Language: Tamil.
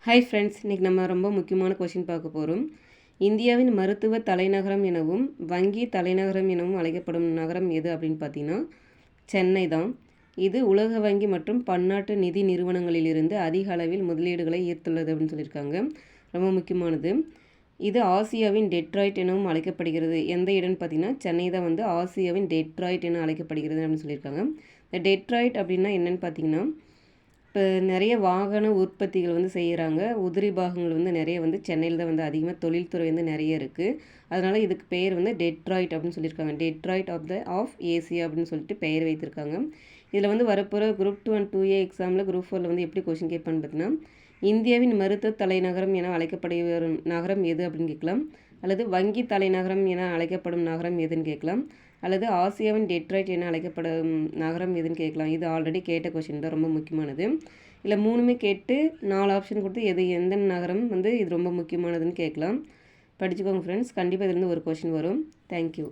ஹாய் ஃப்ரெண்ட்ஸ், இன்றைக்கி நம்ம ரொம்ப முக்கியமான கொஷின் பார்க்க போகிறோம். இந்தியாவின் மருத்துவ தலைநகரம் எனவும் வங்கி தலைநகரம் எனவும் அழைக்கப்படும் நகரம் எது அப்படின்னு பார்த்தீங்கன்னா சென்னை தான். இது உலக வங்கி மற்றும் பன்னாட்டு நிதி நிறுவனங்களிலிருந்து அதிக அளவில் முதலீடுகளை ஈர்த்துள்ளது அப்படின்னு சொல்லியிருக்காங்க. ரொம்ப முக்கியமானது. இது ஆசியாவின் டெட்ராய்ட் எனவும் அழைக்கப்படுகிறது. எந்த இடம்னு பார்த்தீங்கன்னா சென்னை தான் ஆசியாவின் டெட்ராய்ட் என அழைக்கப்படுகிறது அப்படின்னு சொல்லியிருக்காங்க. இந்த டெட்ராய்ட் அப்படின்னா என்னென்னு பார்த்தீங்கன்னா, இப்போ நிறைய வாகன உற்பத்திகள் செய்கிறாங்க. உதிரி பாகங்கள் நிறைய சென்னையில் தான் அதிகமாக தொழில்துறை நிறைய இருக்குது. அதனால் இதுக்கு பெயர் டெட்ராய்ட் அப்படின்னு சொல்லியிருக்காங்க. டெட்ராய்ட் ஆஃப் ஏசியா அப்படின்னு சொல்லிட்டு பெயர் வைத்திருக்காங்க. இதில் வரப்போகிற குரூப் 2 அண்ட் 2A எக்ஸாமில் குரூப் 4 எப்படி கொஷின் கேட்பான்னு பார்த்தீங்கன்னா, இந்தியாவின் மருத்துவ தலைநகரம் என அழைக்கப்படும் நகரம் எது அப்படின்னு கேட்கலாம். அல்லது வங்கி தலைநகரம் என அழைக்கப்படும் நகரம் எதுன்னு கேட்கலாம். அல்லது ஆசியாவின் டெட்ராய்ட் என அழைக்கப்படும் நகரம் எதுன்னு கேட்கலாம். இது ஆல்ரெடி கேட்ட கொஷின் தான், ரொம்ப முக்கியமானது. இல்லை 3மே கேட்டு 4 ஆப்ஷன் கொடுத்து எந்த நகரம் இது ரொம்ப முக்கியமானதுன்னு கேட்கலாம். படிச்சுக்கோங்க ஃப்ரெண்ட்ஸ், கண்டிப்பாக இதுலேருந்து ஒரு கொஷின் வரும். தேங்க்யூ.